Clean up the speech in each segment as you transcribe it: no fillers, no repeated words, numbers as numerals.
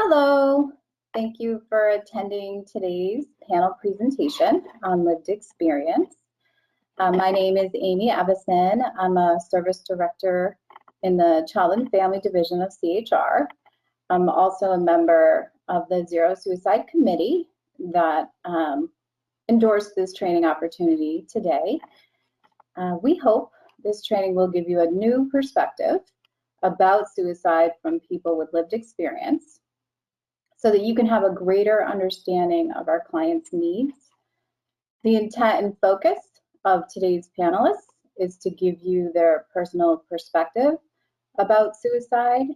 Hello, thank you for attending today's panel presentation on lived experience. My name is Amy Evison. I'm a service director in the Child and Family Division of CHR. I'm also a member of the Zero Suicide Committee that endorsed this training opportunity today. We hope this training will give you a new perspective about suicide from people with lived experience, so that you can have a greater understanding of our clients' needs. The intent and focus of today's panelists is to give you their personal perspective about suicide.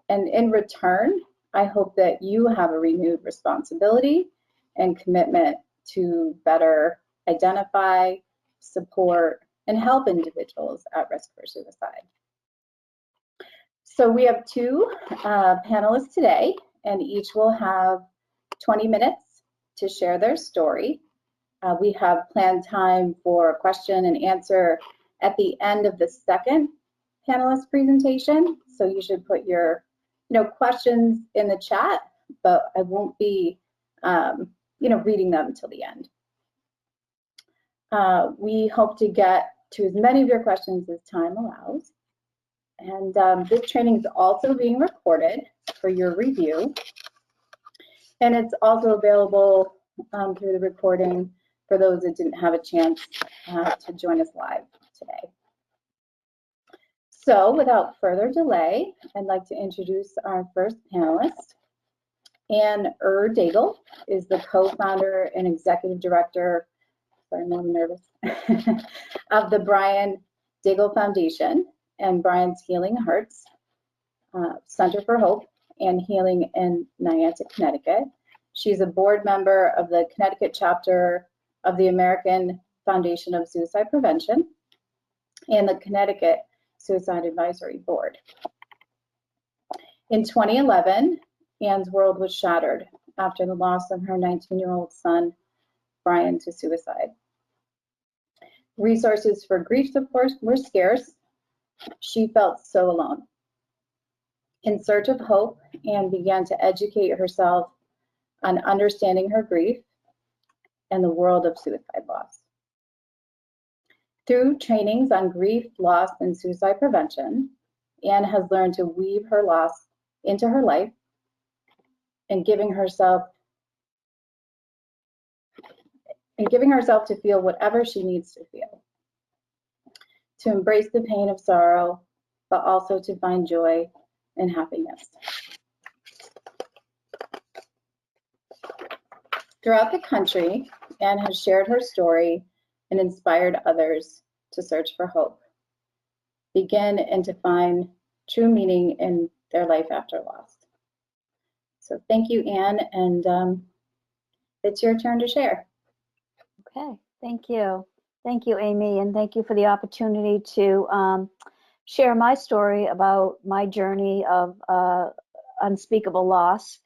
And in return, I hope that you have a renewed responsibility and commitment to better identify, support, and help individuals at risk for suicide. So we have two panelists today, and each will have 20 minutes to share their story. We have planned time for question and answer at the end of the second panelist presentation. So you should put your questions in the chat, but I won't be reading them until the end. We hope to get to as many of your questions as time allows. And this training is also being recorded for your review. And it's also available through the recording for those that didn't have a chance to join us live today. So without further delay, I'd like to introduce our first panelist. Ann Dagle is the co-founder and executive director, sorry, I'm nervous, of the Bryan Daigle Foundation and Bryan's Healing Hearts Center for Hope and Healing in Niantic, Connecticut. She's a board member of the Connecticut chapter of the American Foundation of Suicide Prevention and the Connecticut Suicide Advisory Board. In 2011, Ann's world was shattered after the loss of her 19-year-old son, Bryan, to suicide. Resources for grief support were scarce. She felt so alone. In search of hope, Ann began to educate herself on understanding her grief and the world of suicide loss. Through trainings on grief, loss, and suicide prevention, Ann has learned to weave her loss into her life and giving herself to feel whatever she needs to feel, to embrace the pain of sorrow, but also to find joy and happiness. Throughout the country, Ann has shared her story and inspired others to search for hope, begin and to find true meaning in their life after loss. So thank you, Ann, and it's your turn to share. Okay, thank you. Thank you, Amy, and thank you for the opportunity to share my story about my journey of unspeakable loss,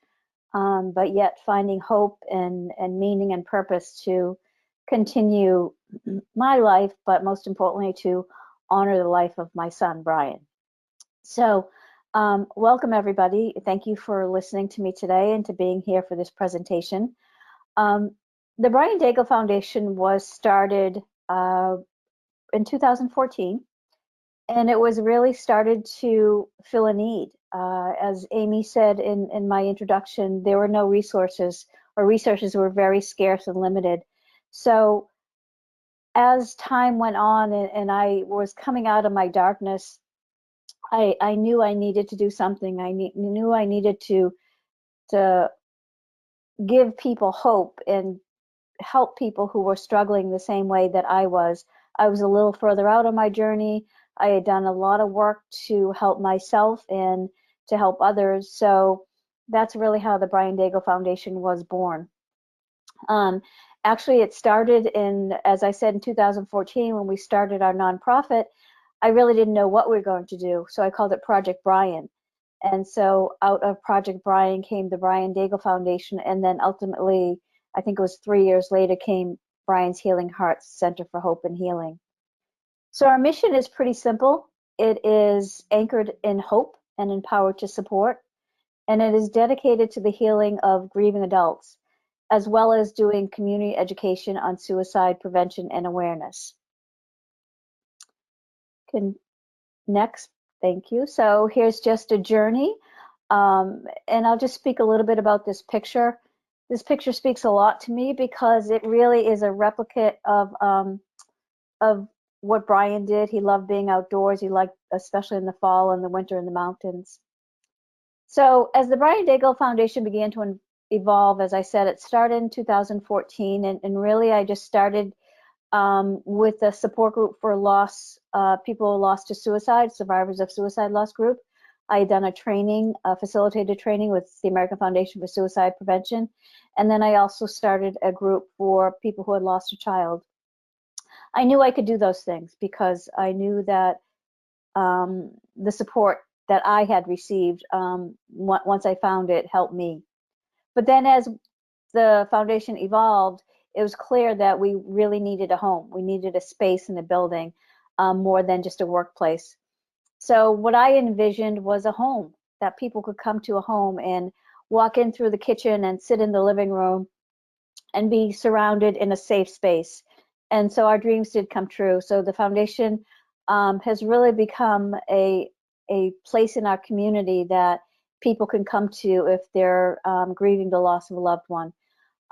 but yet finding hope and meaning and purpose to continue my life, but most importantly to honor the life of my son, Bryan. So welcome everybody. Thank you for listening to me today and to being here for this presentation. The Bryan Daigle Foundation was started in 2014, and it was really started to fill a need. As Amy said in my introduction, there were no resources, or resources were very scarce and limited. So as time went on and I was coming out of my darkness, I knew I needed to do something. I knew I needed to give people hope and help people who were struggling the same way that I was. I was a little further out on my journey. I had done a lot of work to help myself and to help others. So that's really how the Bryan Daigle Foundation was born. Actually, it started in, as I said, in 2014 when we started our nonprofit. I really didn't know what we were going to do, so I called it Project Bryan. And so out of Project Bryan came the Bryan Daigle Foundation, and then ultimately, I think it was 3 years later, came Bryan's Healing Hearts Center for Hope and Healing. So our mission is pretty simple. It is anchored in hope and empowered to support. and it is dedicated to the healing of grieving adults, as well as doing community education on suicide prevention and awareness. Next, thank you. So here's just a journey, and I'll just speak a little bit about this picture. This picture speaks a lot to me because it really is a replicate of what Bryan did. He loved being outdoors. He liked, especially in the fall and the winter in the mountains. So as the Ryan Daigle Foundation began to evolve, as I said, it started in 2014, and really I just started with a support group for people lost to suicide, survivors of suicide loss group. I had done a training, a facilitated training with the American Foundation for Suicide Prevention. And then I also started a group for people who had lost a child. I knew I could do those things because I knew that the support that I had received, once I found it, helped me. But then as the foundation evolved, it was clear that we really needed a home. We needed a space and a building, more than just a workplace. So what I envisioned was a home, that people could come to a home and walk in through the kitchen and sit in the living room and be surrounded in a safe space. And so our dreams did come true. So the foundation has really become a place in our community that people can come to if they're grieving the loss of a loved one.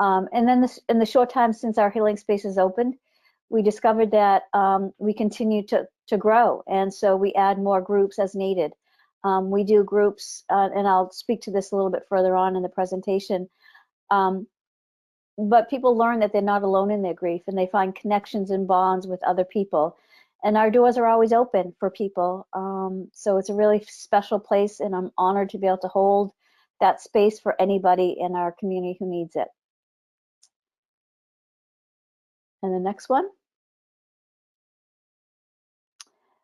And then in the short time since our healing spaces opened, we discovered that we continue to grow. And so we add more groups as needed. We do groups, and I'll speak to this a little bit further on in the presentation. But people learn that they're not alone in their grief, and they find connections and bonds with other people. And our doors are always open for people. So it's a really special place, and I'm honored to be able to hold that space for anybody in our community who needs it. And the next one.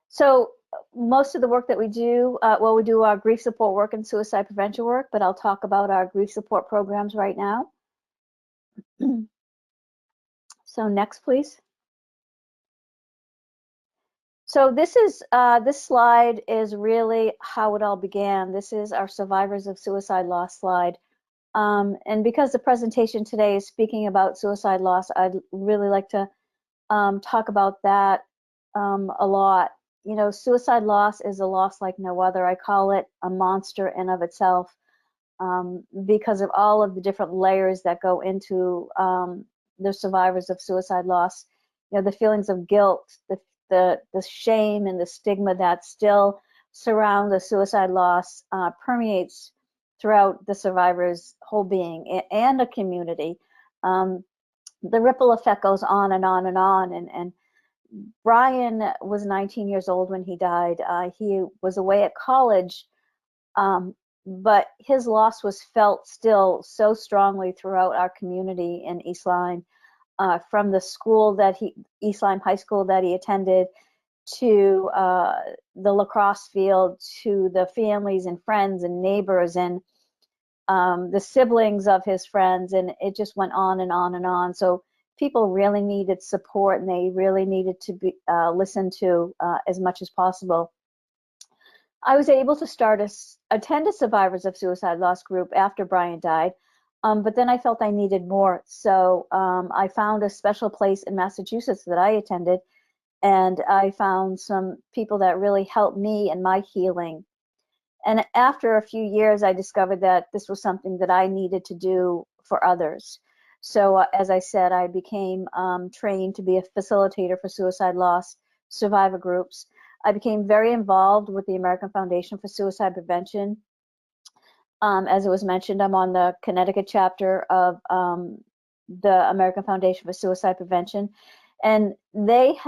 So most of the work that we do, well, we do our grief support work and suicide prevention work, but I'll talk about our grief support programs right now. So next, please. So this slide is really how it all began. This is our survivors of suicide loss slide. And because the presentation today is speaking about suicide loss, I'd really like to talk about that a lot. You know, suicide loss is a loss like no other. I call it a monster in of itself because of all of the different layers that go into the survivors of suicide loss. You know, the feelings of guilt, the shame and the stigma that still surround the suicide loss permeates throughout the survivor's whole being and a community. The ripple effect goes on and on and on. And Bryan was 19 years old when he died. He was away at college, but his loss was felt still so strongly throughout our community in East Lyme, from the school that East Lyme High School that he attended, to the lacrosse field, to the families and friends and neighbors and the siblings of his friends, and it just went on and on and on. So people really needed support, and they really needed to be listened to as much as possible. I was able to attend a survivors of suicide loss group after Bryan died, but then I felt I needed more. So I found a special place in Massachusetts that I attended, and I found some people that really helped me in my healing. And after a few years, I discovered that this was something that I needed to do for others. So as I said, I became trained to be a facilitator for suicide loss survivor groups. I became very involved with the American Foundation for Suicide Prevention. As it was mentioned, I'm on the Connecticut chapter of the American Foundation for Suicide Prevention, and they've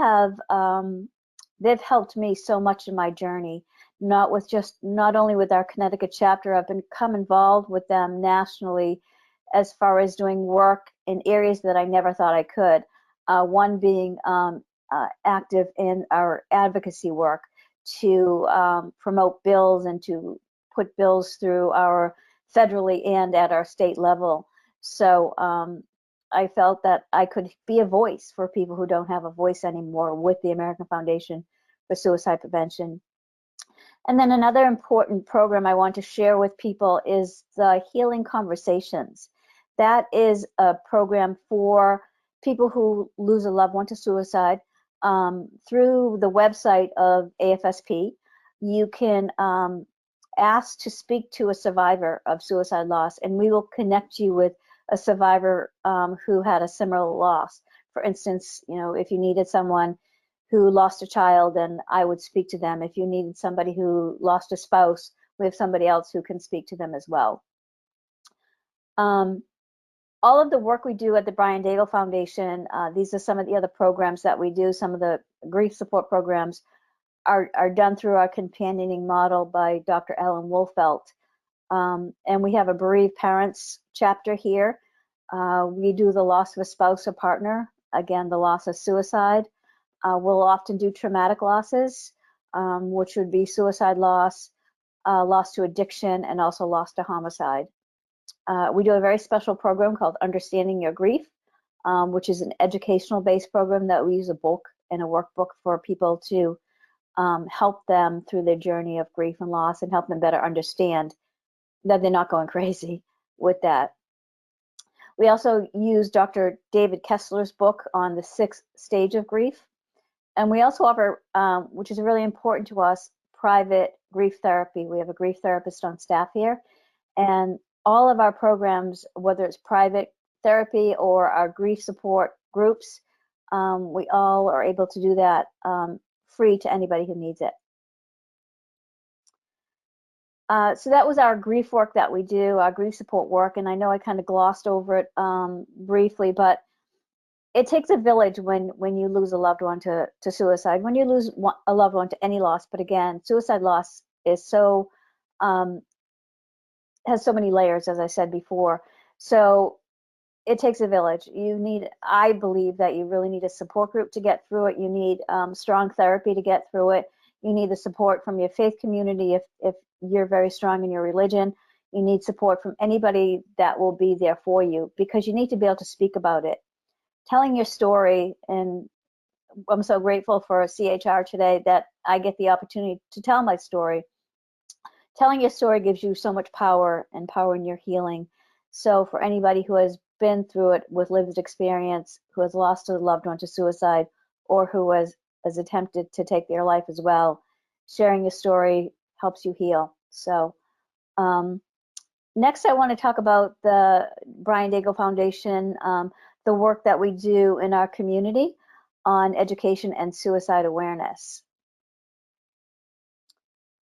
helped me so much in my journey. Not only with our Connecticut chapter, I've become involved with them nationally as far as doing work in areas that I never thought I could. One being active in our advocacy work to promote bills and to put bills through our federally and at our state level. So I felt that I could be a voice for people who don't have a voice anymore with the American Foundation for Suicide Prevention. And then another important program I want to share with people is the Healing Conversations. That is a program for people who lose a loved one to suicide. Through the website of AFSP, you can ask to speak to a survivor of suicide loss, and we will connect you with a survivor who had a similar loss. For instance, you know, if you needed someone who lost a child, then I would speak to them. If you needed somebody who lost a spouse, we have somebody else who can speak to them as well. All of the work we do at the Ryan Dagle Foundation, these are some of the other programs that we do. Some of the grief support programs are done through our companioning model by Dr. Ellen Wolfelt. And we have a bereaved parents chapter here. We do the loss of a spouse or partner, again, the loss of suicide. We'll often do traumatic losses, which would be suicide loss, loss to addiction, and also loss to homicide. We do a very special program called Understanding Your Grief, which is an educational-based program that we use a book and a workbook for people to help them through their journey of grief and loss and help them better understand that they're not going crazy with that. We also use Dr. David Kessler's book on the 6th stage of grief. And we also offer, which is really important to us, private grief therapy. We have a grief therapist on staff here. And all of our programs, whether it's private therapy or our grief support groups, we all are able to do that free to anybody who needs it. So that was our grief work that we do, our grief support work. And I know I kind of glossed over it briefly, but it takes a village when you lose a loved one to suicide, when you lose a loved one to any loss. But again, suicide loss is so, has so many layers, as I said before. So it takes a village. You need, I believe that you really need a support group to get through it. You need strong therapy to get through it. You need the support from your faith community if you're very strong in your religion. You need support from anybody that will be there for you, because you need to be able to speak about it. Telling your story, and I'm so grateful for CHR today that I get the opportunity to tell my story. Telling your story gives you so much power and power in your healing. So for anybody who has been through it with lived experience, who has lost a loved one to suicide, or who has attempted to take their life as well, sharing your story helps you heal. So next I want to talk about the Ryan Dagle Foundation, the work that we do in our community on education and suicide awareness.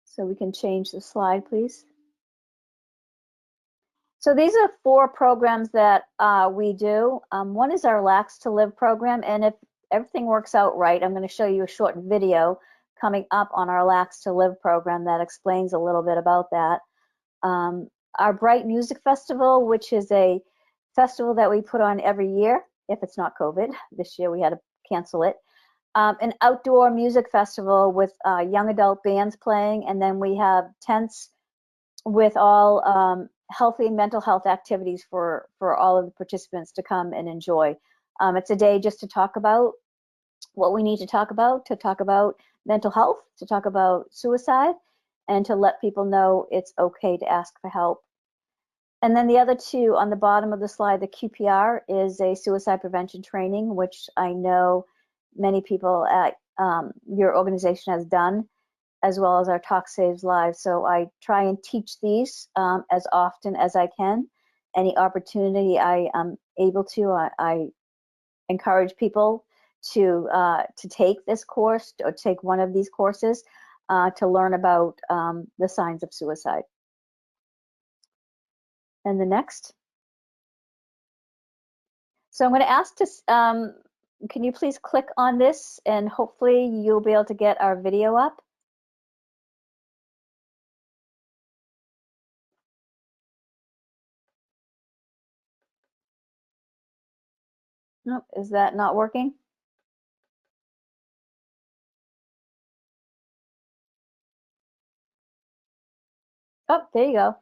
So we can change the slide, please. So these are 4 programs that we do. One is our Lax to Live program, and if everything works out right, I'm going to show you a short video coming up on our Lax to Live program that explains a little bit about that. Our Bright Music Festival, which is a festival that we put on every year, if it's not COVID. This year we had to cancel it. An outdoor music festival with young adult bands playing, and then we have tents with all healthy mental health activities for all of the participants to come and enjoy. It's a day just to talk about what we need to talk about mental health, to talk about suicide, and to let people know it's okay to ask for help. And then the other 2 on the bottom of the slide, the QPR is a suicide prevention training, which I know many people at your organization has done, as well as our Talk Saves Lives. So I try and teach these as often as I can. Any opportunity I am able to, I encourage people to take this course or take one of these courses to learn about the signs of suicide. And the next. So I'm going to ask to, can you please click on this, and hopefully you'll be able to get our video up. Nope, is that not working? Oh, there you go.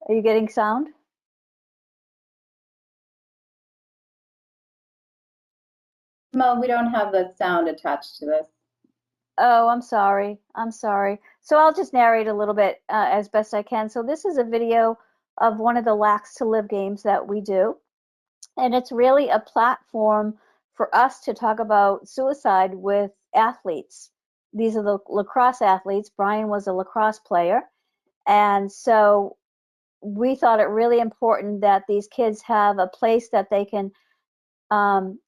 Are you getting sound? Mo, we don't have the sound attached to this. Oh, I'm sorry. I'm sorry. So I'll just narrate a little bit as best I can. So this is a video of one of the Lax to Live games that we do. And it's really a platform for us to talk about suicide with athletes. These are the lacrosse athletes. Bryan was a lacrosse player. And so we thought it really important that these kids have a place that they can um,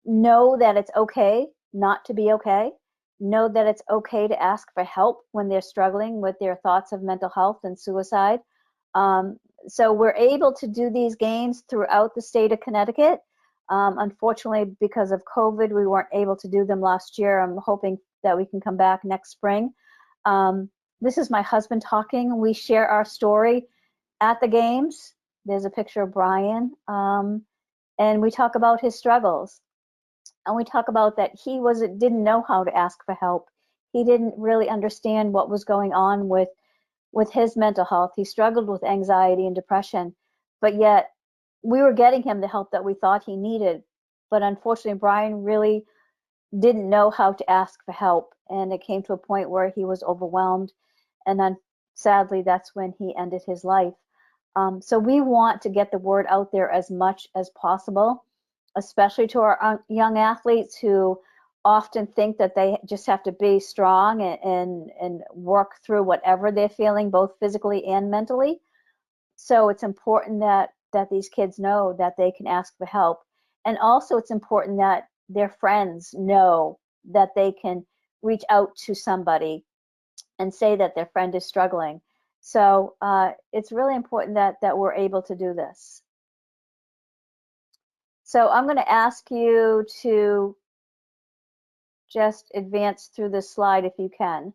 know that it's okay not to be okay, know that it's okay to ask for help when they're struggling with their thoughts of mental health and suicide. Um, so we're able to do these games throughout the state of Connecticut. Unfortunately, because of COVID, we weren't able to do them last year. I'm hoping that we can come back next spring. This is my husband talking. We share our story at the games. There's a picture of Bryan, and we talk about his struggles. And we talk about that he didn't know how to ask for help. He didn't really understand what was going on with his mental health. He struggled with anxiety and depression, but yet we were getting him the help that we thought he needed. But unfortunately, Bryan really didn't know how to ask for help, and it came to a point where he was overwhelmed, and then sadly, that's when he ended his life. So we want to get the word out there as much as possible, especially to our young athletes who often think that they just have to be strong and work through whatever they're feeling, both physically and mentally. So it's important that these kids know that they can ask for help. And also it's important that their friends know that they can reach out to somebody and say that their friend is struggling. So it's really important that we're able to do this. So I'm going to ask you to just advance through this slide if you can.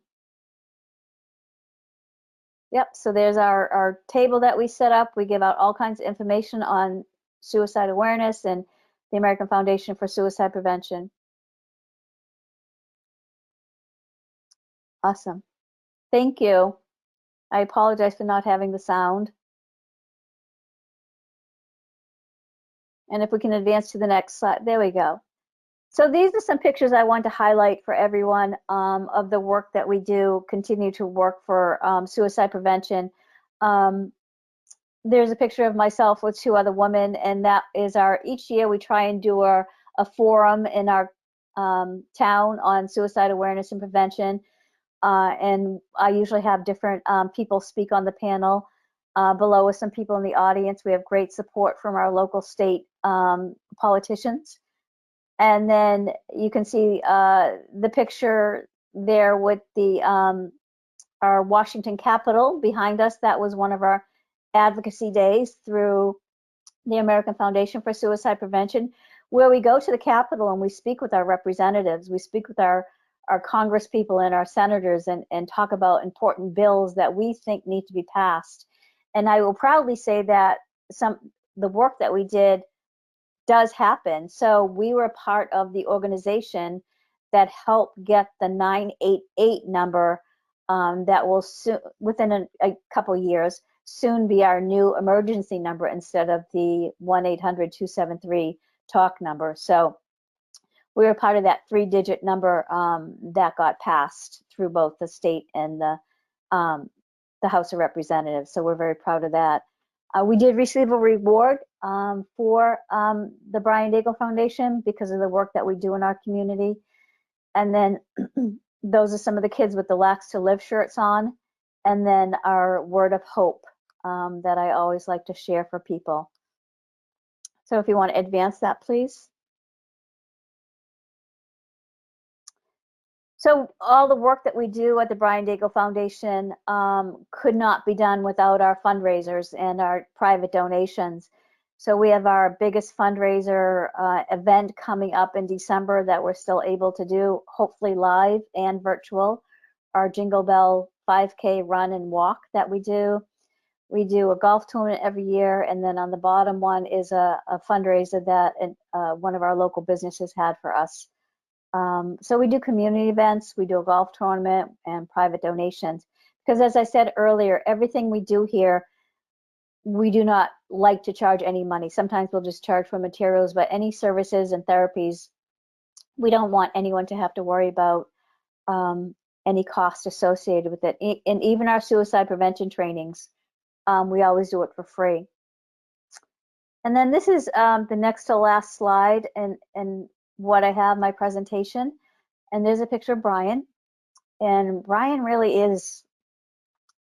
Yep, so there's our table that we set up. We give out all kinds of information on suicide awareness and the American Foundation for Suicide Prevention. Awesome. Thank you. I apologize for not having the sound. And if we can advance to the next slide, there we go. So these are some pictures I want to highlight for everyone of the work that we do, continue to work for suicide prevention. There's a picture of myself with two other women, and that is each year we try and do a forum in our town on suicide awareness and prevention. And I usually have different people speak on the panel. Below us, some people in the audience. We have great support from our local state politicians. And then you can see the picture there with our Washington Capitol behind us. That was one of our advocacy days through the American Foundation for Suicide Prevention, where we go to the Capitol and we speak with our representatives. We speak with our Congress people and our senators and talk about important bills that we think need to be passed. And I will proudly say that the work that we did does happen. So we were part of the organization that helped get the 988 number that will within a couple years soon be our new emergency number instead of the 1-800-273 talk number. So we were part of that 3-digit number that got passed through both the state and the House of Representatives. So we're very proud of that. We did receive a reward for the Ryan DeCosta Foundation because of the work that we do in our community. And then those are some of the kids with the Lax to Live shirts on. And then our word of hope that I always like to share for people. So if you want to advance that, please. So all the work that we do at the Ryan DeCosta Foundation could not be done without our fundraisers and our private donations. So we have our biggest fundraiser event coming up in December that we're still able to do, hopefully live and virtual, our Jingle Bell 5K run and walk that we do. We do a golf tournament every year, and then on the bottom one is a fundraiser that one of our local businesses had for us. So we do community events, we do a golf tournament, and private donations. Because as I said earlier, everything we do here, we do not like to charge any money. Sometimes we'll just charge for materials, but any services and therapies We don't want anyone to have to worry about any cost associated with it. And even our suicide prevention trainings, we always do it for free. And then this is the next to last slide and what I have my presentation. And there's a picture of Bryan. And Bryan really is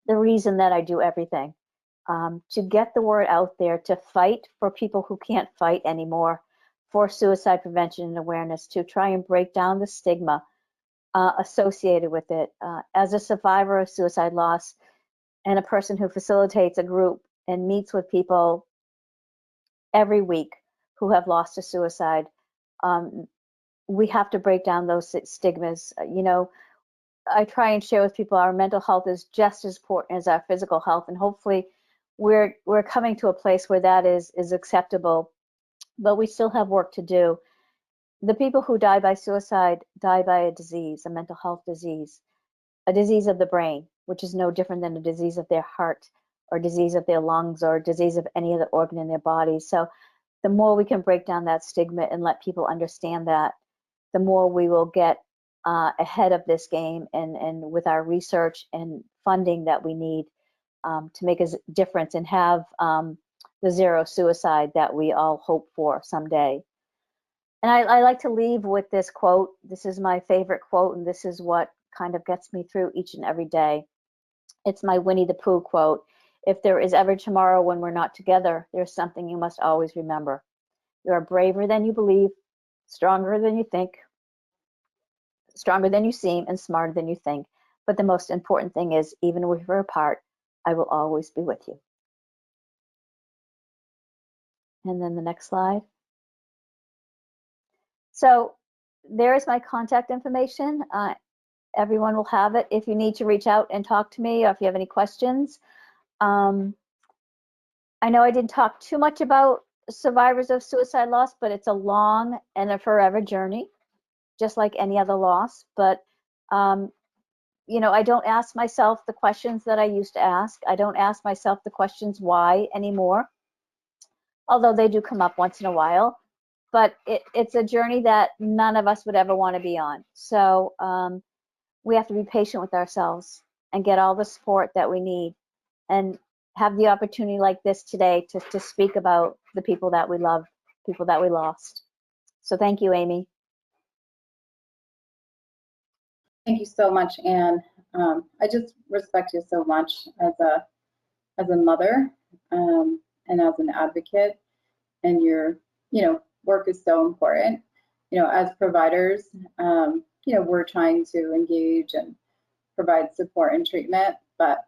the reason that I do everything. To get the word out there, to fight for people who can't fight anymore, for suicide prevention and awareness, to try and break down the stigma associated with it. As a survivor of suicide loss and a person who facilitates a group and meets with people every week who have lost to suicide, we have to break down those stigmas. You know, I try and share with people our mental health is just as important as our physical health, and hopefully we're coming to a place where that is acceptable, but we still have work to do. The people who die by suicide die by a disease, a mental health disease, a disease of the brain, which is no different than a disease of their heart or disease of their lungs or disease of any other organ in their body. So the more we can break down that stigma and let people understand that, the more we will get ahead of this game and with our research and funding that we need to make a difference and have the zero suicide that we all hope for someday. And I like to leave with this quote. This is my favorite quote, and this is what kind of gets me through each and every day. It's my Winnie the Pooh quote. If there is ever tomorrow when we're not together, there's something you must always remember. You are braver than you believe, stronger than you think, stronger than you seem, and smarter than you think. But the most important thing is, even if we're apart, I will always be with you. And then the next slide. So there's my contact information. Everyone will have it if you need to reach out and talk to me or if you have any questions. I know I didn't talk too much about survivors of suicide loss, but it's a long and a forever journey, just like any other loss. But you know, I don't ask myself the questions that I used to ask. I don't ask myself the questions why anymore, although they do come up once in a while. But it's a journey that none of us would ever want to be on. So we have to be patient with ourselves and get all the support that we need and have the opportunity like this today to speak about the people that we love, people that we lost. So thank you, Amy. Thank you so much, Ann. I just respect you so much as a mother and as an advocate, and your work is so important. As providers, we're trying to engage and provide support and treatment, but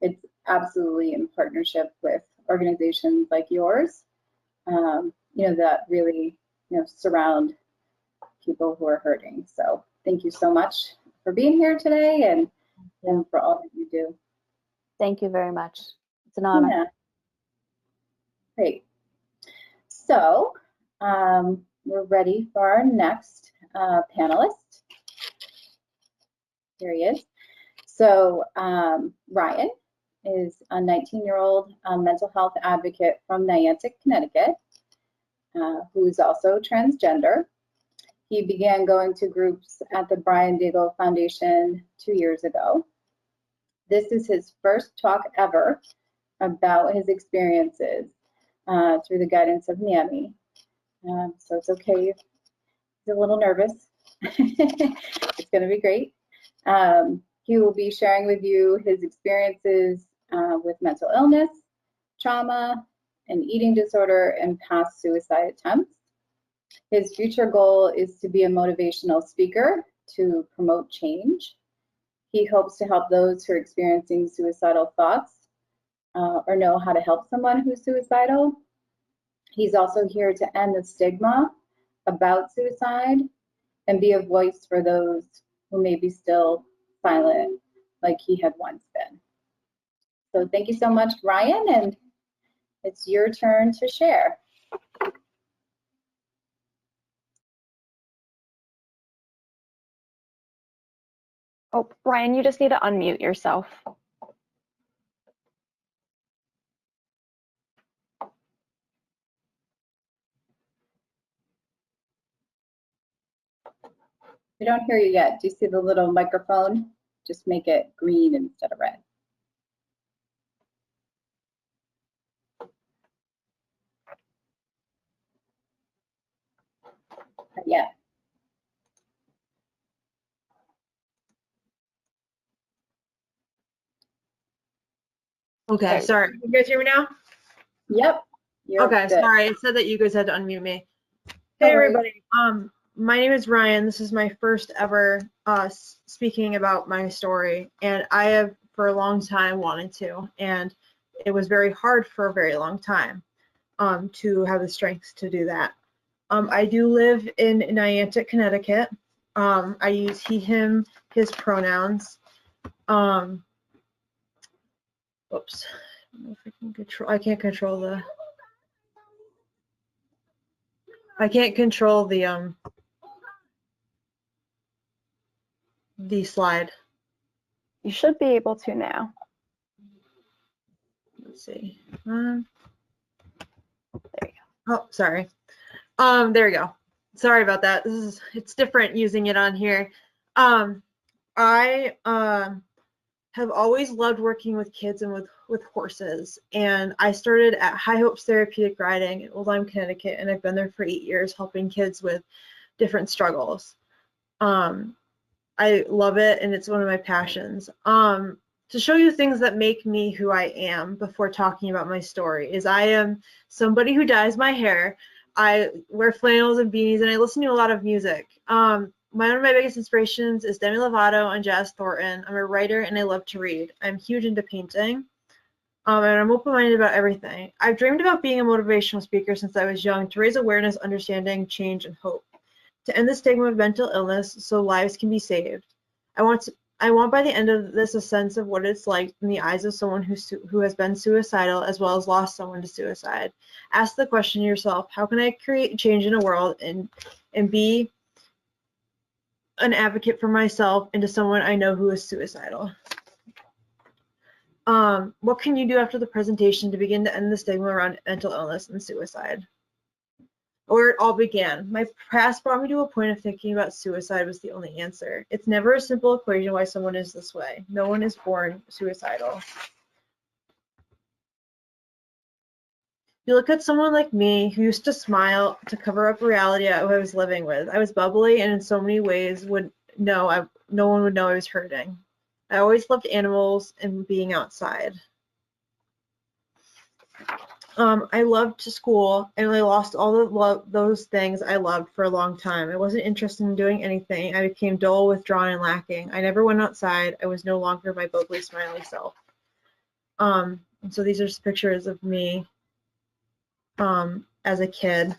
it's absolutely in partnership with organizations like yours, that really, surround people who are hurting. So thank you so much for being here today and for all that you do. Thank you very much. It's an honor. Yeah. Great. So we're ready for our next panelist. Here he is. So Ryan is a 19-year-old mental health advocate from Niantic, Connecticut, who's also transgender. He began going to groups at the Ryan Daigle Foundation 2 years ago. This is his first talk ever about his experiences through the guidance of NAMI. So it's okay if he's a little nervous. It's going to be great. He will be sharing with you his experiences with mental illness, trauma, an eating disorder, and past suicide attempts. His future goal is to be a motivational speaker to promote change. He hopes to help those who are experiencing suicidal thoughts or know how to help someone who's suicidal. He's also here to end the stigma about suicide and be a voice for those who may be still silent like he had once been. So thank you so much, Ryan, and it's your turn to share. Oh, Bryan, you just need to unmute yourself. We don't hear you yet. Do you see the little microphone? Just make it green instead of red. Not yet. Okay, sorry. You guys hear me now? Yep. You're Okay, good. sorry. It said that you guys had to unmute me. No Hey, worries. everybody. My name is Ryan. This is my first ever speaking about my story, and I have for a long time wanted to, and it was very hard for a very long time to have the strength to do that. I do live in Niantic, Connecticut. I use he, him, his pronouns. Oops. I don't know if I can control. I can't control the slide. You should be able to now. Let's see. There you go. Oh, sorry. There we go. Sorry about that. It's different using it on here. I have always loved working with kids and with horses, and I started at High Hopes Therapeutic Riding in Old Lyme, Connecticut, and I've been there for 8 years helping kids with different struggles. I love it, and it's one of my passions. To show you things that make me who I am before talking about my story is I am somebody who dyes my hair. I wear flannels and beanies, and I listen to a lot of music. One of my biggest inspirations is Demi Lovato and Jazz Thornton. I'm a writer, and I love to read. I'm huge into painting, and I'm open-minded about everything. I've dreamed about being a motivational speaker since I was young to raise awareness, understanding, change, and hope, to end the stigma of mental illness so lives can be saved. I want by the end of this a sense of what it's like in the eyes of someone who has been suicidal as well as lost someone to suicide. Ask the question to yourself, how can I create change in a world and be an advocate for myself and to someone I know who is suicidal? What can you do after the presentation to begin to end the stigma around mental illness and suicide? Where it all began. My past brought me to a point of thinking about suicide was the only answer. It's never a simple equation why someone is this way. No one is born suicidal. You look at someone like me who used to smile to cover up reality I was living with. I was bubbly and in so many ways no one would know I was hurting. I always loved animals and being outside. I loved school, and I lost all those things I loved for a long time. I wasn't interested in doing anything. I became dull, withdrawn, and lacking. I never went outside. I was no longer my bubbly, smiley self. And so these are just pictures of me as a kid.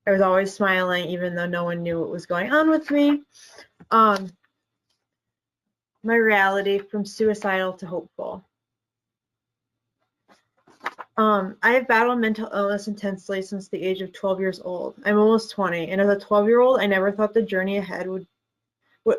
I was always smiling, even though no one knew what was going on with me. My reality from suicidal to hopeful. I have battled mental illness intensely since the age of 12 years old. I'm almost 20, and as a 12-year-old, I never thought the journey ahead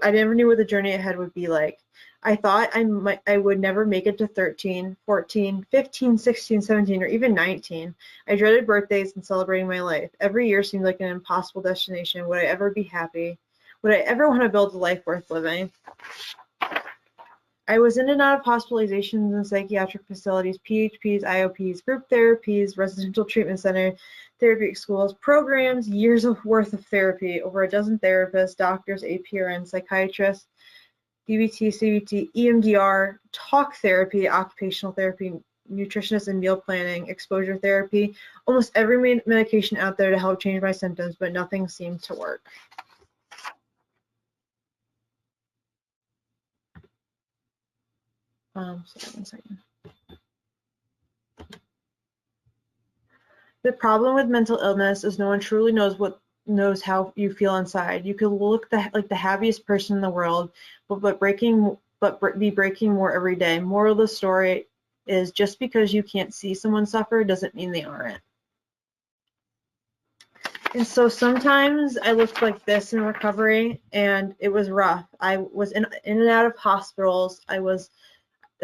I never knew what the journey ahead would be like. I thought I would never make it to 13, 14, 15, 16, 17, or even 19. I dreaded birthdays and celebrating my life. Every year seemed like an impossible destination. Would I ever be happy? Would I ever want to build a life worth living? I was in and out of hospitalizations in psychiatric facilities, PHPs, IOPs, group therapies, residential treatment center, therapeutic schools, programs, years of worth of therapy, over a dozen therapists, doctors, APRN, psychiatrists, DBT, CBT, EMDR, talk therapy, occupational therapy, nutritionist and meal planning, exposure therapy, almost every medication out there to help change my symptoms, but nothing seemed to work. Sorry, 1 second. The problem with mental illness is no one truly knows how you feel inside. You could look like the happiest person in the world, but be breaking more every day. Moral of the story is just because you can't see someone suffer doesn't mean they aren't. And so sometimes I looked like this in recovery, and it was rough. I was in and out of hospitals.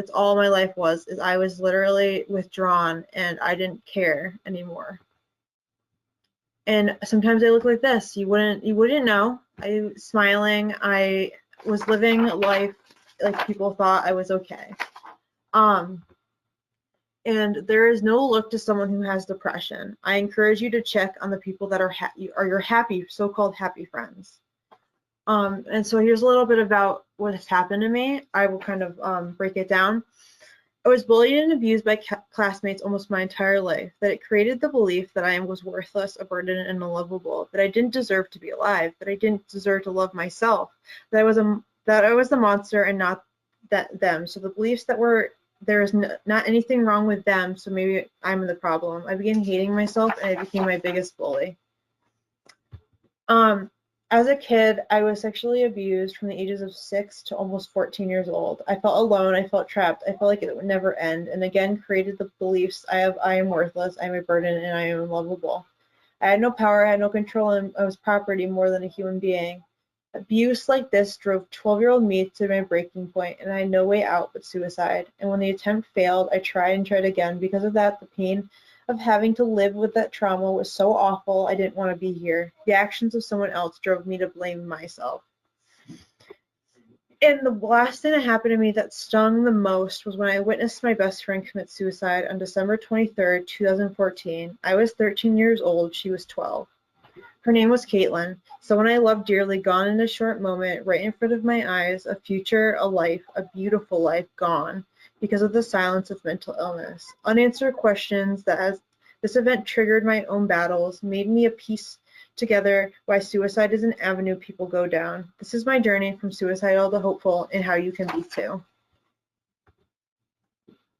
It's all my life was, is I was literally withdrawn and I didn't care anymore. And sometimes I look like this. You wouldn't know. I was smiling. I was living life like people thought I was okay. And there is no look to someone who has depression. I encourage you to check on the people that are your happy, so-called happy friends. And so here's a little bit about what has happened to me. I will kind of break it down. I was bullied and abused by classmates almost my entire life, that it created the belief that I was worthless, a burden, and unlovable, that I didn't deserve to be alive, that I didn't deserve to love myself, that I was the monster and not them. So the beliefs that there is not anything wrong with them, so maybe I'm the problem. I began hating myself, and I became my biggest bully. As a kid, I was sexually abused from the ages of 6 to almost 14 years old. I felt alone, I felt trapped, I felt like it would never end, and again created the beliefs I am worthless, I am a burden, and I am unlovable. I had no power, I had no control, and I was property more than a human being. Abuse like this drove 12-year-old me to my breaking point, and I had no way out but suicide. And when the attempt failed, I tried and tried again. Because of that, the pain of having to live with that trauma was so awful, I didn't want to be here. The actions of someone else drove me to blame myself. And the last thing that happened to me that stung the most was when I witnessed my best friend commit suicide on December 23rd, 2014. I was 13 years old, she was 12. Her name was Caitlin, someone I loved dearly, gone in a short moment, right in front of my eyes, a future, a life, a beautiful life gone because of the silence of mental illness. Unanswered questions that as this event triggered my own battles, made me a piece together why suicide is an avenue people go down. This is my journey from suicidal to hopeful and how you can be too.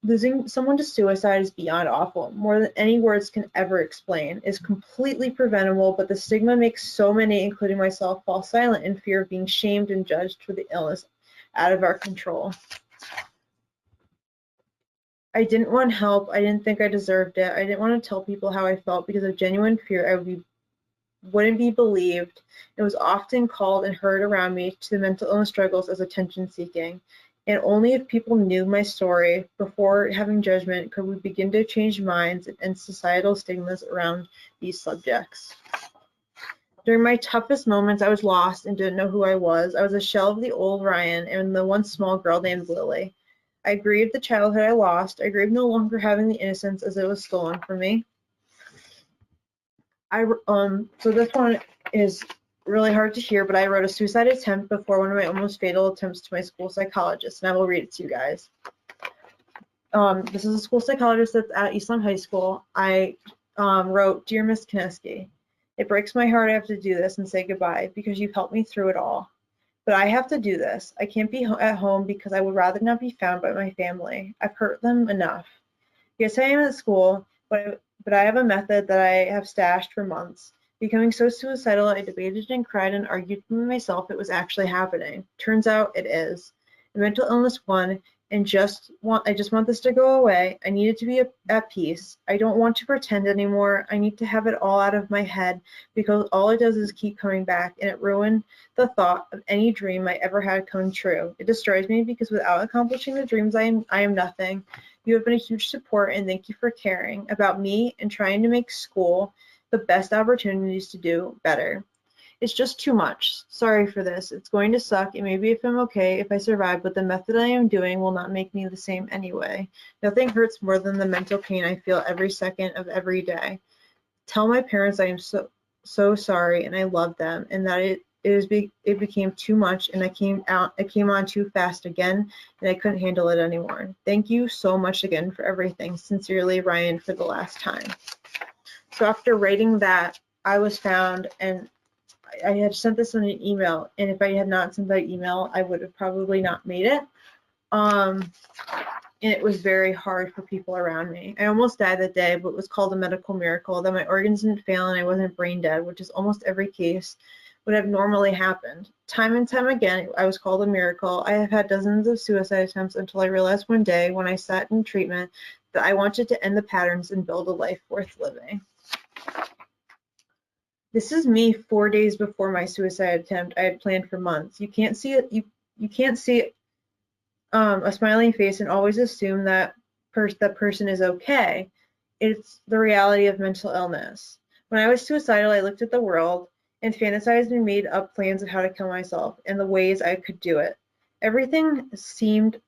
Losing someone to suicide is beyond awful, more than any words can ever explain. It's completely preventable, but the stigma makes so many, including myself, fall silent in fear of being shamed and judged for the illness out of our control. I didn't want help. I didn't think I deserved it. I didn't want to tell people how I felt because of genuine fear I wouldn't be believed. It was often called and heard around me to the mental illness struggles as attention seeking. And only if people knew my story before having judgment could we begin to change minds and societal stigmas around these subjects. During my toughest moments, I was lost and didn't know who I was. I was a shell of the old Ryan and the one small girl named Lily. I grieved the childhood I lost. I grieved no longer having the innocence as it was stolen from me. So this one is really hard to hear, but I wrote a suicide attempt before one of my almost fatal attempts to my school psychologist, and I will read it to you guys. This is a school psychologist that's at Eastland High School. I wrote, "Dear Miss Kineski, it breaks my heart I have to do this and say goodbye because you've helped me through it all. But I have to do this. I can't be at home because I would rather not be found by my family. I've hurt them enough. Yes, I am at school, but I have a method that I have stashed for months. Becoming so suicidal, I debated and cried and argued with myself it was actually happening. Turns out it is. The mental illness won, and I just want this to go away. I needed to be at peace. I don't want to pretend anymore. I need to have it all out of my head because all it does is keep coming back, and it ruined the thought of any dream I ever had come true. It destroys me because without accomplishing the dreams, I am nothing. You have been a huge support, and thank you for caring about me and trying to make school the best opportunities to do better. It's just too much. Sorry for this. It's going to suck, and maybe if I'm okay, if I survive, but the method I am doing will not make me the same anyway. Nothing hurts more than the mental pain I feel every second of every day. Tell my parents I am so sorry, and I love them, and that it became too much, and it came on too fast again, and I couldn't handle it anymore. Thank you so much again for everything. Sincerely, Ryan, for the last time." So after writing that, I was found, and I had sent this in an email, and if I had not sent that email, I would have probably not made it. And it was very hard for people around me. I almost died that day, but it was called a medical miracle that my organs didn't fail and I wasn't brain dead, which is almost every case would have normally happened. Time and time again, I was called a miracle. I have had dozens of suicide attempts until I realized one day when I sat in treatment that I wanted to end the patterns and build a life worth living. This is me 4 days before my suicide attempt I had planned for months. You can't see it. You can't see a smiling face and always assume that that person is okay. It's the reality of mental illness. When I was suicidal, I looked at the world and fantasized and made up plans of how to kill myself and the ways I could do it. Everything seemed,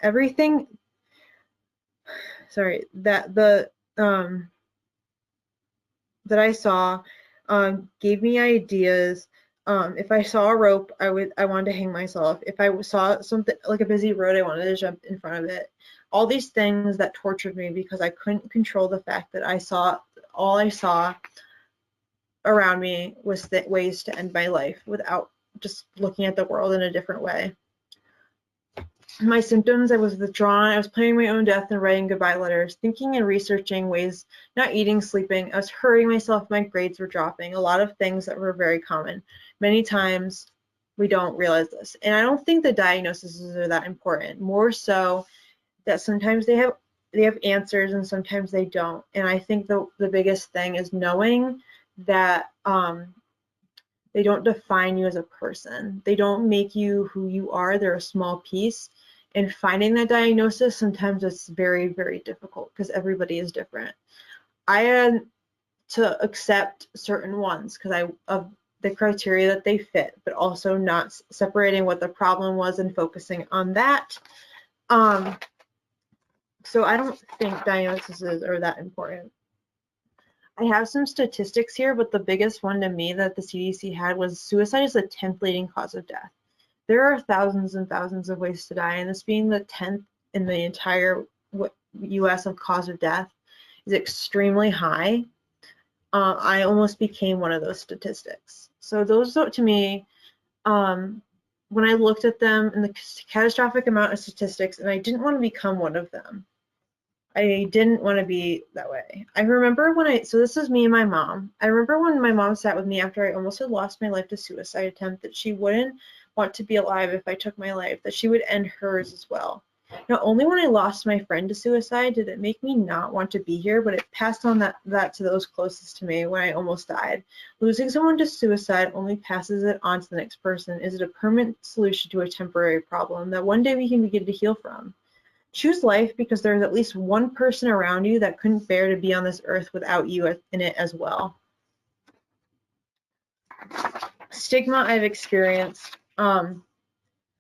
everything, sorry, that that I saw gave me ideas. If I saw a rope, I wanted to hang myself. If I saw something like a busy road, I wanted to jump in front of it. All these things that tortured me because I couldn't control the fact that all I saw around me was ways to end my life without just looking at the world in a different way. My symptoms, I was withdrawn, I was planning my own death and writing goodbye letters, thinking and researching ways, not eating, sleeping. I was hurting myself, my grades were dropping, a lot of things that were very common. Many times we don't realize this. And I don't think the diagnoses are that important, more so that sometimes they have answers and sometimes they don't. And I think the biggest thing is knowing that they don't define you as a person. They don't make you who you are. They're a small piece. And finding that diagnosis, sometimes it's very, very difficult because everybody is different. I had to accept certain ones because of the criteria that they fit, but also not separating what the problem was and focusing on that. So I don't think diagnoses are that important. I have some statistics here, but the biggest one to me that the CDC had was suicide is the 10th leading cause of death. There are thousands and thousands of ways to die, and this being the 10th in the entire US of cause of death is extremely high. I almost became one of those statistics. So those, to me, when I looked at them and the catastrophic amount of statistics, and I didn't want to become one of them. I didn't want to be that way. I remember so this is me and my mom. I remember when my mom sat with me after I almost had lost my life to suicide attempt, that she wouldn't want to be alive if I took my life, that she would end hers as well. Not only when I lost my friend to suicide did it make me not want to be here, but it passed on that to those closest to me when I almost died. Losing someone to suicide only passes it on to the next person. Is it a permanent solution to a temporary problem that one day we can begin to heal from? Choose life because there's at least one person around you that couldn't bear to be on this earth without you in it as well. Stigma I've experienced. I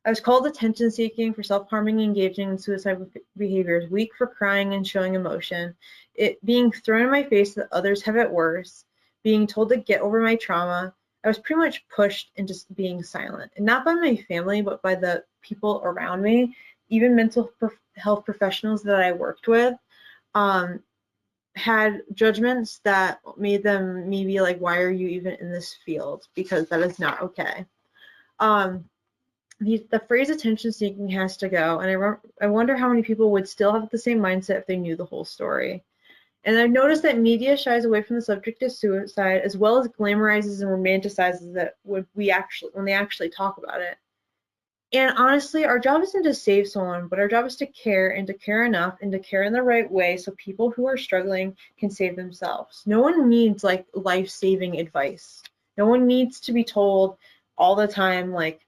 was called attention-seeking for self-harming, engaging in suicidal behaviors, weak for crying and showing emotion, it being thrown in my face that others have it worse, being told to get over my trauma. I was pretty much pushed into being silent, and not by my family, but by the people around me. Even mental health professionals that I worked with had judgments that made them maybe like, why are you even in this field? Because that is not okay. The phrase attention seeking has to go, and I wonder how many people would still have the same mindset if they knew the whole story. And I've noticed that media shies away from the subject of suicide, as well as glamorizes and romanticizes it when they actually talk about it. And honestly, our job isn't to save someone, but our job is to care, and to care enough, and to care in the right way so people who are struggling can save themselves. No one needs like life-saving advice. No one needs to be told all the time like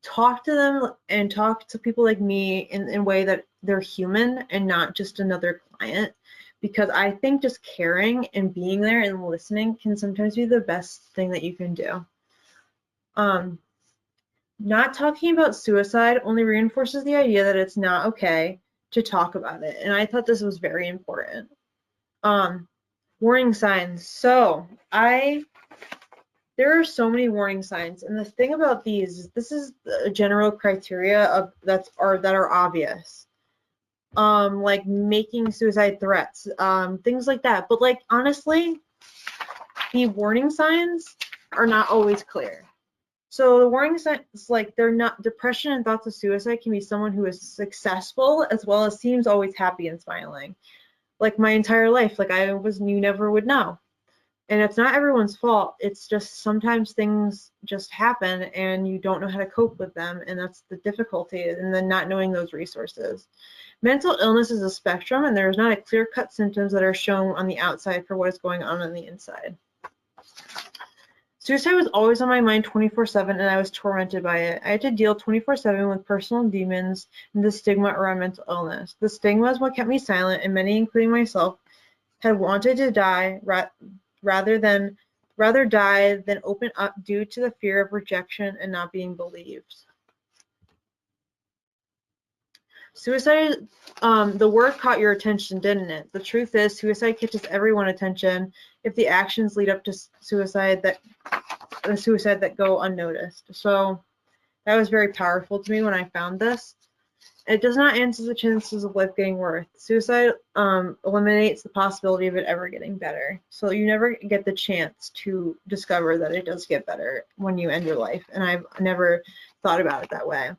talk to them and talk to people like me in a way that they're human and not just another client, because I think just caring and being there and listening can sometimes be the best thing that you can do. Not talking about suicide only reinforces the idea that it's not okay to talk about it, and I thought this was very important. Warning signs. So there are so many warning signs, and the thing about these, this is a general criteria that are obvious. Like making suicide threats, things like that. But like honestly, the warning signs are not always clear. So the warning signs, like they're not, depression and thoughts of suicide can be someone who is successful as well as seems always happy and smiling. Like my entire life, like you never would know. And it's not everyone's fault. It's just sometimes things just happen and you don't know how to cope with them. And that's the difficulty, and then not knowing those resources. Mental illness is a spectrum, and there's not a clear-cut symptoms that are shown on the outside for what is going on the inside. Suicide was always on my mind 24/7, and I was tormented by it. I had to deal 24/7 with personal demons and the stigma around mental illness. The stigma is what kept me silent, and many, including myself, had wanted to die rather die than open up due to the fear of rejection and not being believed. Suicide, the word caught your attention, didn't it? The truth is, suicide catches everyone's attention if the actions lead up to suicide that go unnoticed. So that was very powerful to me when I found this. It does not answer the chances of life getting worse. Suicide eliminates the possibility of it ever getting better. So you never get the chance to discover that it does get better when you end your life. And I've never thought about it that way.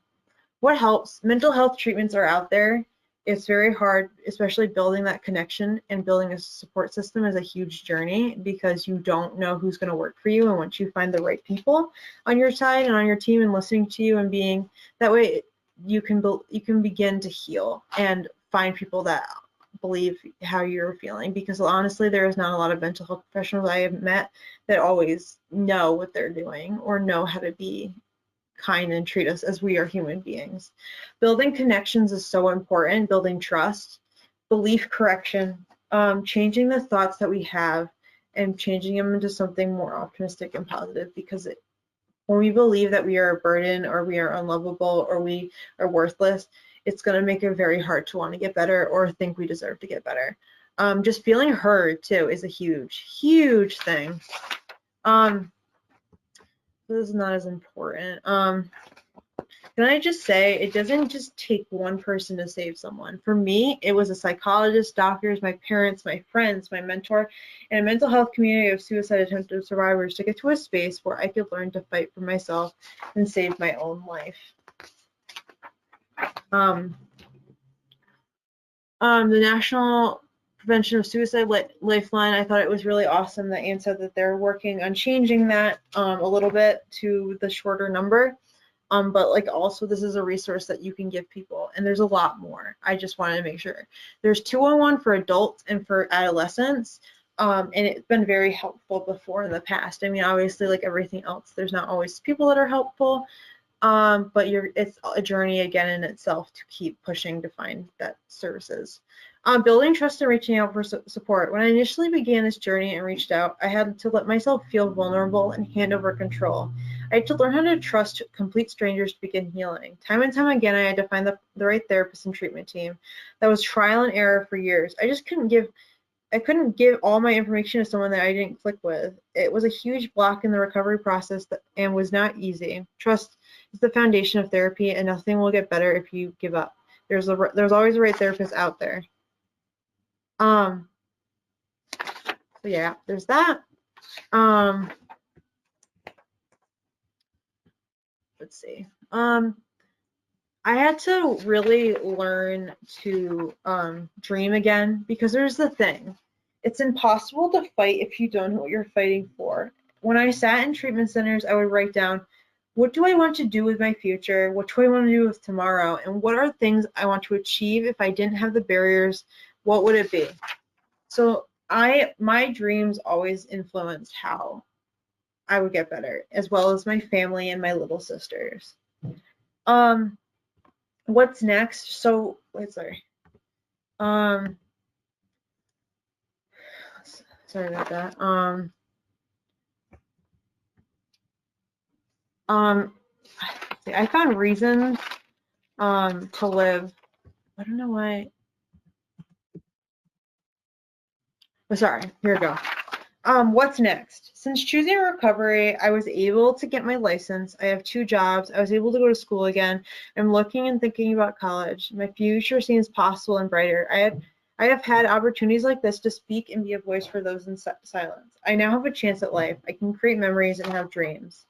What helps? Mental health treatments are out there. It's very hard, especially building that connection, and building a support system is a huge journey because you don't know who's going to work for you. And once you find the right people on your side and on your team and listening to you and being that way, you can begin to heal and find people that believe how you're feeling, because honestly there is not a lot of mental health professionals I have met that always know what they're doing or know how to be kind and treat us as we are human beings. Building connections is so important. Building trust, belief correction, changing the thoughts that we have and changing them into something more optimistic and positive, because when we believe that we are a burden or we are unlovable or we are worthless, it's going to make it very hard to want to get better or think we deserve to get better. Just feeling heard too is a huge thing. This is not as important. Can I just say, it doesn't just take one person to save someone. For me, it was a psychologist, doctors, my parents, my friends, my mentor, and a mental health community of suicide attempted survivors to get to a space where I could learn to fight for myself and save my own life. The National Prevention of Suicide Lifeline, I thought it was really awesome that Ann said that they're working on changing that a little bit to the shorter number. But like also this is a resource that you can give people, and there's a lot more. I just wanted to make sure. There's 211 for adults and for adolescents, and it's been very helpful before in the past. I mean, obviously like everything else, there's not always people that are helpful, but it's a journey again in itself to keep pushing to find that services. Building trust and reaching out for support. When I initially began this journey and reached out, I had to let myself feel vulnerable and hand over control. I had to learn how to trust complete strangers to begin healing. Time and time again, I had to find the right therapist and treatment team. That was trial and error for years. I couldn't give all my information to someone that I didn't click with. It was a huge block in the recovery process and was not easy. Trust is the foundation of therapy, and nothing will get better if you give up. There's always a right therapist out there. So yeah, there's that. Let's see. I had to really learn to dream again, because there's the thing. It's impossible to fight if you don't know what you're fighting for. When I sat in treatment centers, I would write down, what do I want to do with my future? What do I want to do with tomorrow? And what are things I want to achieve if I didn't have the barriers? What would it be? So my dreams always influenced how I would get better, as well as my family and my little sisters. What's next? So sorry about that. I found reasons to live. I don't know why. Oh, sorry, here we go. What's next? Since choosing recovery, I was able to get my license. I have 2 jobs. I was able to go to school again. I'm looking and thinking about college. My future seems possible and brighter. I have had opportunities like this to speak and be a voice for those in silence. I now have a chance at life. I can create memories and have dreams.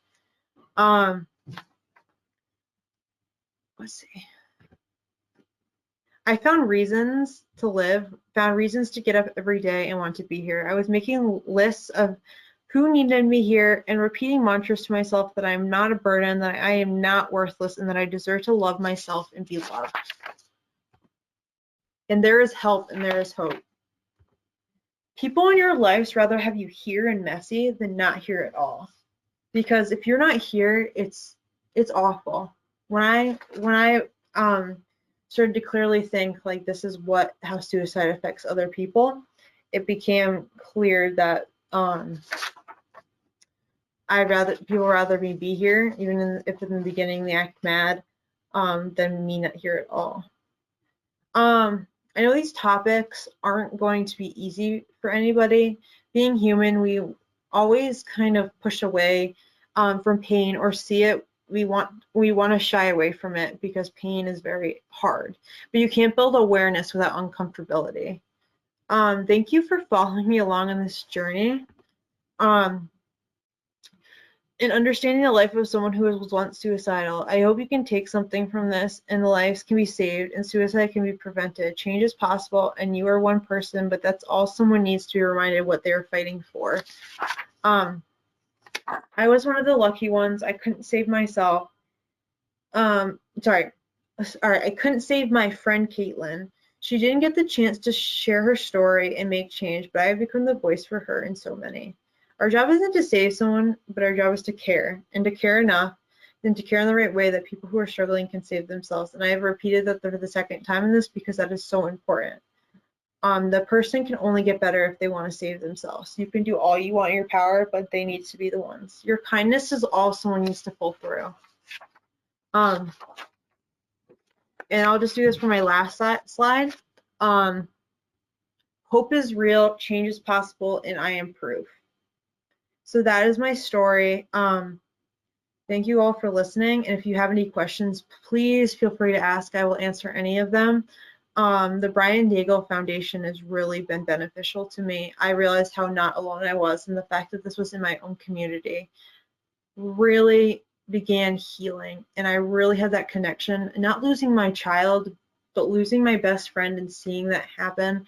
Let's see. I found reasons to live, found reasons to get up every day and want to be here. I was making lists of who needed me here and repeating mantras to myself that I am not a burden, that I am not worthless, and that I deserve to love myself and be loved. And there is help and there is hope. People in your lives rather have you here and messy than not here at all. Because if you're not here, it's awful. When I started to clearly think like this is how suicide affects other people, it became clear that People rather me be here, even if in the beginning they act mad, than me not here at all. I know these topics aren't going to be easy for anybody. Being human, we always kind of push away from pain or see it. We want to shy away from it because pain is very hard. But you can't build awareness without uncomfortability. Thank you for following me along on this journey. In understanding the life of someone who was once suicidal, I hope you can take something from this, and the lives can be saved and suicide can be prevented. Change is possible, and you are one person, but that's all someone needs to be reminded what they are fighting for. I was one of the lucky ones. I couldn't save myself. I couldn't save my friend Caitlin. She didn't get the chance to share her story and make change, but I have become the voice for her and so many. Our job isn't to save someone, but our job is to care, and to care enough, and to care in the right way that people who are struggling can save themselves. And I have repeated that for the second time in this because that is so important. The person can only get better if they want to save themselves. You can do all you want in your power, but they need to be the ones. Your kindness is all someone needs to pull through. And I'll just do this for my last slide. Hope is real, change is possible, and I am proof. So that is my story. Thank you all for listening. And if you have any questions, please feel free to ask. I will answer any of them. The Ryan Daigle Foundation has really been beneficial to me. I realized how not alone I was, and the fact that this was in my own community really began healing. And I really had that connection, not losing my child, but losing my best friend and seeing that happen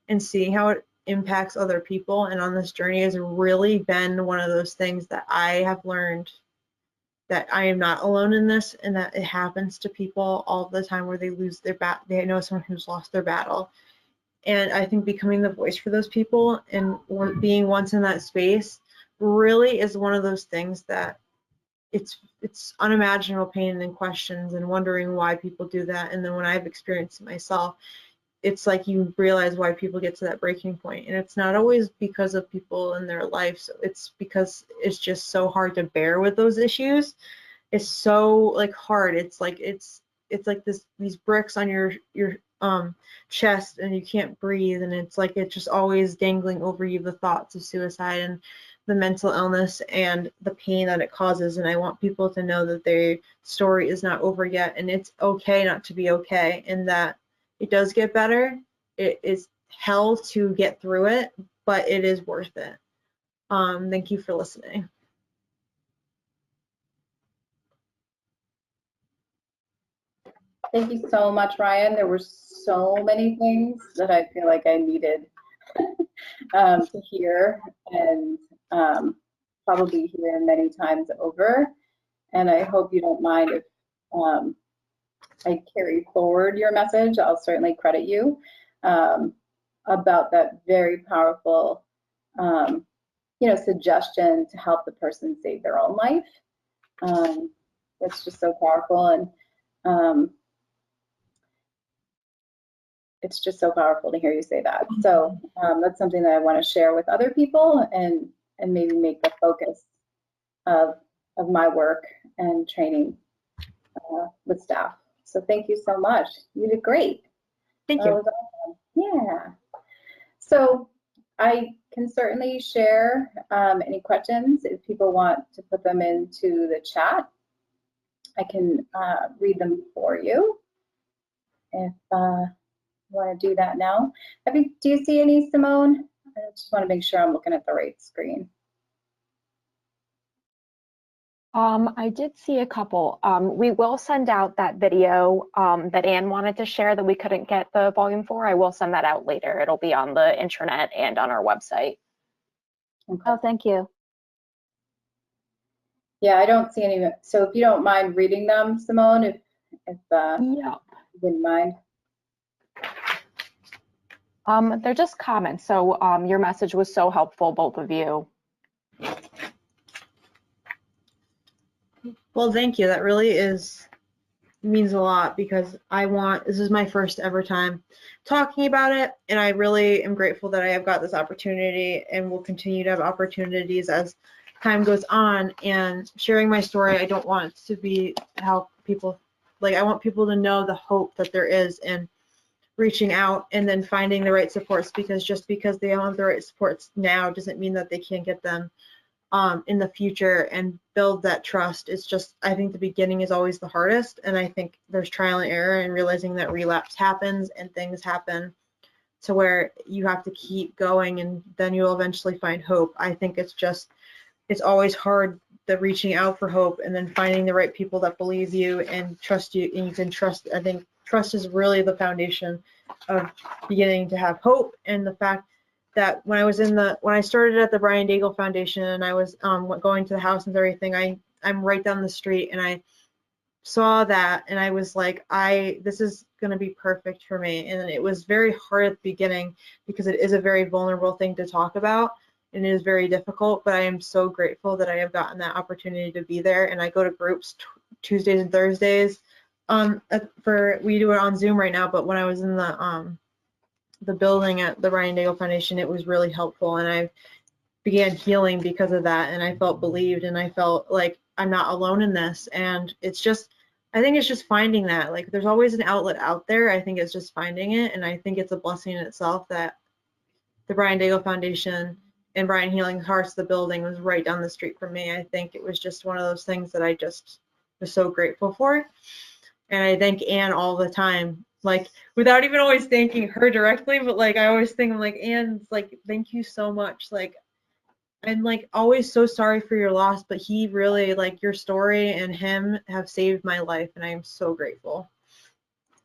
and seeing how it impacts other people. And on this journey has really been one of those things that I have learned that I am not alone in this, and that it happens to people all the time where they lose their they know someone who's lost their battle. And I think becoming the voice for those people and being once in that space really is one of those things that it's unimaginable pain and questions and wondering why people do that. And then when I've experienced it myself, it's like you realize why people get to that breaking point. And it's not always because of people in their lives. It's because it's just so hard to bear with those issues. It's so like hard. It's like these bricks on your chest, and you can't breathe, and it's like it's just always dangling over you, the thoughts of suicide and the mental illness and the pain that it causes. And I want people to know that their story is not over yet, and it's okay not to be okay, and that it does get better. It is hell to get through it, but it is worth it. Thank you for listening. Thank you so much, Ryan. There were so many things that I feel like I needed to hear, and probably hear many times over. And I hope you don't mind if I carry forward your message. I'll certainly credit you about that very powerful, suggestion to help the person save their own life. It's just so powerful, and it's just so powerful to hear you say that. So that's something that I want to share with other people, and maybe make the focus of my work and training with staff. So thank you so much. You did great. Thank you. That was awesome. Yeah. So I can certainly share any questions if people want to put them into the chat. I can read them for you if you want to do that now. Do you see any, Simone? I just want to make sure I'm looking at the right screen. I did see a couple. We will send out that video that Ann wanted to share that we couldn't get the volume for. I will send that out later. It'll be on the intranet and on our website. Okay. Oh, thank you. Yeah, I don't see any. So if you don't mind reading them, Simone, if Yeah. you wouldn't mind. They're just comments. So your message was so helpful, both of you. Well, thank you. That really is means a lot because this is my first ever time talking about it, and I really am grateful that I have got this opportunity and will continue to have opportunities as time goes on. And sharing my story, I don't want it to be how people, like, I want people to know the hope that there is in reaching out and then finding the right supports, because just because they don't have the right supports now doesn't mean that they can't get them in the future and build that trust. It's just, I think the beginning is always the hardest, and I think there's trial and error and realizing that relapse happens and things happen to where you have to keep going, and then you'll eventually find hope. I think it's always hard, the reaching out for hope and then finding the right people that believe you and trust you, and you can trust. I think trust is really the foundation of beginning to have hope. And the fact that when I started at the Ryan Dagle Foundation and I was going to the house and everything, I'm right down the street, and I saw that and I was like, this is going to be perfect for me. And it was very hard at the beginning because it is a very vulnerable thing to talk about and it is very difficult, but I am so grateful that I have gotten that opportunity to be there. And I go to groups Tuesdays and Thursdays. We do it on Zoom right now, but when I was in the building at the Ryan Dagle Foundation, it was really helpful, and I began healing because of that, and I felt believed, and I felt like I'm not alone in this. And I think it's just finding that, like, there's always an outlet out there. I think it's just finding it, and I think it's a blessing in itself that the Ryan Dagle Foundation and Bryan Healing Hearts, the building, was right down the street from me. I think it was just one of those things that I just was so grateful for. And I thank Ann all the time, like, without even always thanking her directly, but like I always think, I'm like, Ann, like, thank you so much. Like, I'm like always so sorry for your loss, but he really, like, your story and him have saved my life, and I am so grateful.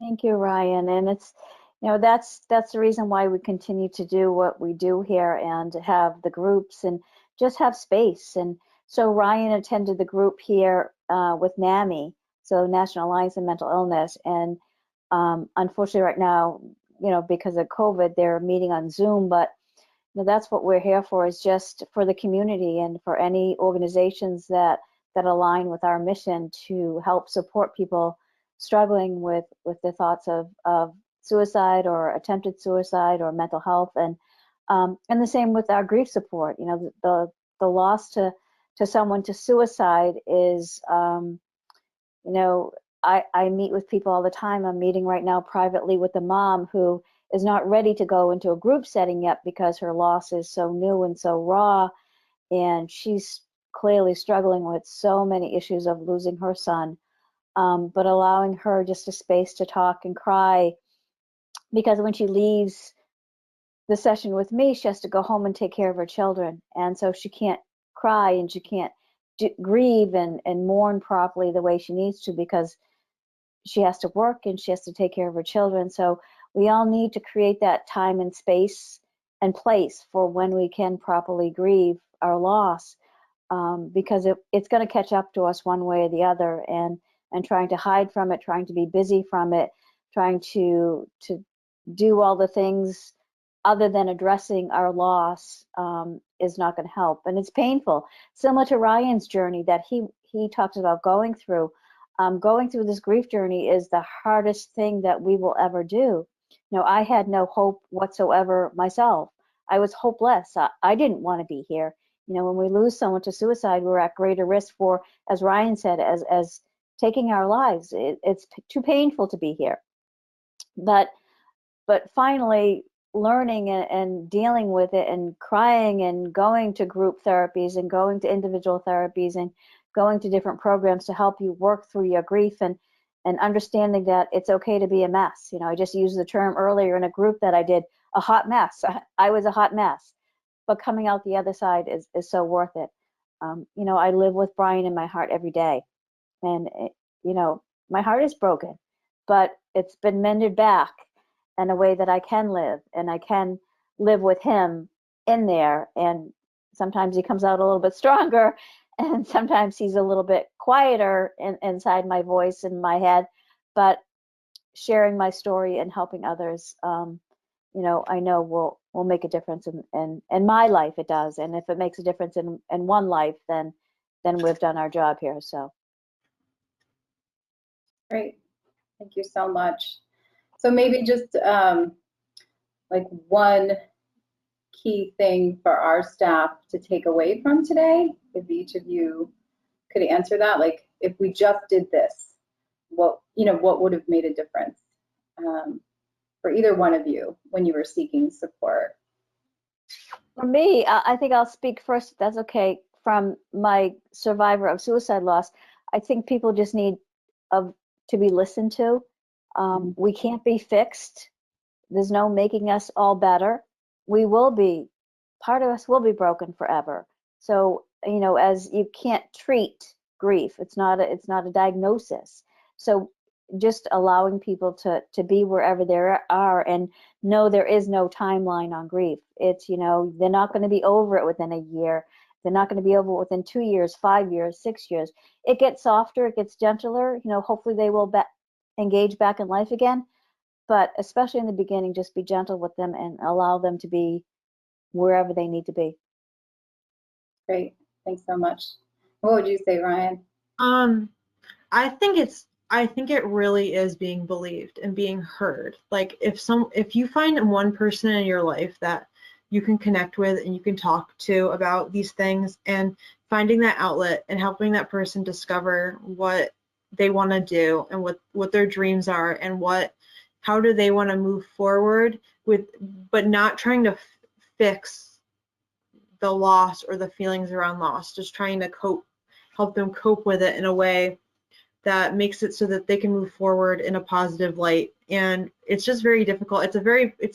Thank you, Ryan. And it's, that's the reason why we continue to do what we do here and have the groups and just have space. And so Ryan attended the group here with NAMI, so National Alliance on Mental Illness. And unfortunately right now, because of COVID, they're meeting on Zoom, but that's what we're here for, is just for the community and for any organizations that align with our mission to help support people struggling with the thoughts of suicide or attempted suicide or mental health. And the same with our grief support. The loss to someone to suicide is, I meet with people all the time. I'm meeting right now privately with a mom who is not ready to go into a group setting yet because her loss is so new and so raw, and she's clearly struggling with so many issues of losing her son, but allowing her just a space to talk and cry, because when she leaves the session with me, she has to go home and take care of her children, and so she can't cry and she can't grieve and mourn properly the way she needs to, because she has to work and she has to take care of her children. So we all need to create that time and space and place for when we can properly grieve our loss, because it's going to catch up to us one way or the other. And trying to hide from it, trying to be busy from it, trying to do all the things other than addressing our loss is not going to help. And it's painful, similar to Ryan's journey that he talks about going through. Going through this grief journey is the hardest thing that we will ever do. I had no hope whatsoever myself. I was hopeless. I didn't want to be here. When we lose someone to suicide, we're at greater risk for, as Ryan said, as taking our lives. It's too painful to be here. But finally learning and dealing with it and crying and going to group therapies and going to individual therapies and going to different programs to help you work through your grief and understanding that it's okay to be a mess. I just used the term earlier in a group that I did, a hot mess. I was a hot mess, but coming out the other side is so worth it. I live with Bryan in my heart every day, and my heart is broken, but it's been mended back in a way that I can live, and I can live with him in there. And sometimes he comes out a little bit stronger, and sometimes he's a little bit quieter inside my voice and my head. But sharing my story and helping others, I know will make a difference in my life. It does, and if it makes a difference in one life, then we've done our job here. So great. Thank you so much. So maybe just like one key thing for our staff to take away from today, if each of you could answer that, like if we just did this, what would have made a difference for either one of you when you were seeking support? For me, I think I'll speak first, if that's okay. From my survivor of suicide loss, I think people just need to be listened to. We can't be fixed. There's no making us all better. Part of us will be broken forever. So, as you can't treat grief, it's not a diagnosis. So just allowing people to be wherever they are and know there is no timeline on grief. It's, they're not going to be over it within a year. They're not going to be over it within 2 years, 5 years, 6 years. It gets softer, it gets gentler. Hopefully they will engage back in life again. But especially in the beginning, just be gentle with them and allow them to be wherever they need to be. Great, thanks so much. What would you say, Ryan? I think it really is being believed and being heard. Like if you find one person in your life that you can connect with and you can talk to about these things, and finding that outlet and helping that person discover what they want to do and what their dreams are and how do they want to move forward but not trying to fix the loss or the feelings around loss, just trying to help them cope with it in a way that makes it so that they can move forward in a positive light. And it's just very difficult. It's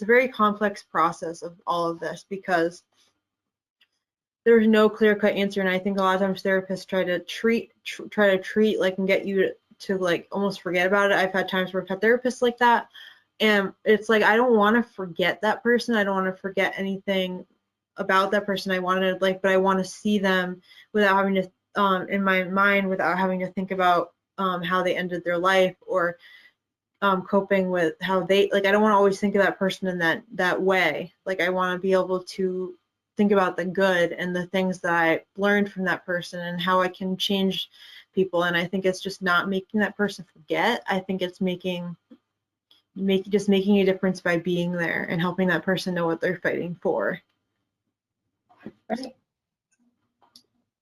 a very complex process of all of this, because there's no clear-cut answer. And I think a lot of times therapists try to treat like and get you to like almost forget about it. I've had times where I've had therapists like that, and it's like I don't want to forget that person. I don't want to forget anything about that person. But I want to see them without having to in my mind, without having to think about how they ended their life, or coping with how they, like, I don't want to always think of that person in that way. Like I want to be able to think about the good and the things that I learned from that person and how I can change people. And I think it's just not making that person forget. I think it's making a difference by being there and helping that person know what they're fighting for. Right.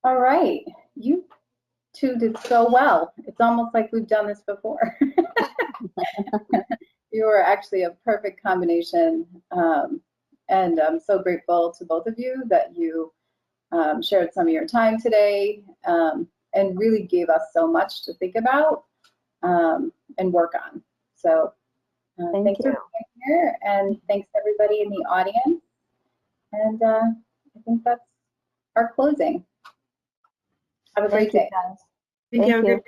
All right, you two did so well. It's almost like we've done this before. You were actually a perfect combination, and I'm so grateful to both of you that you shared some of your time today, and really gave us so much to think about and work on. So thanks for being here, and thanks everybody in the audience. And I think that's our closing. Have a great day. Guys. Thank you. Have a good day.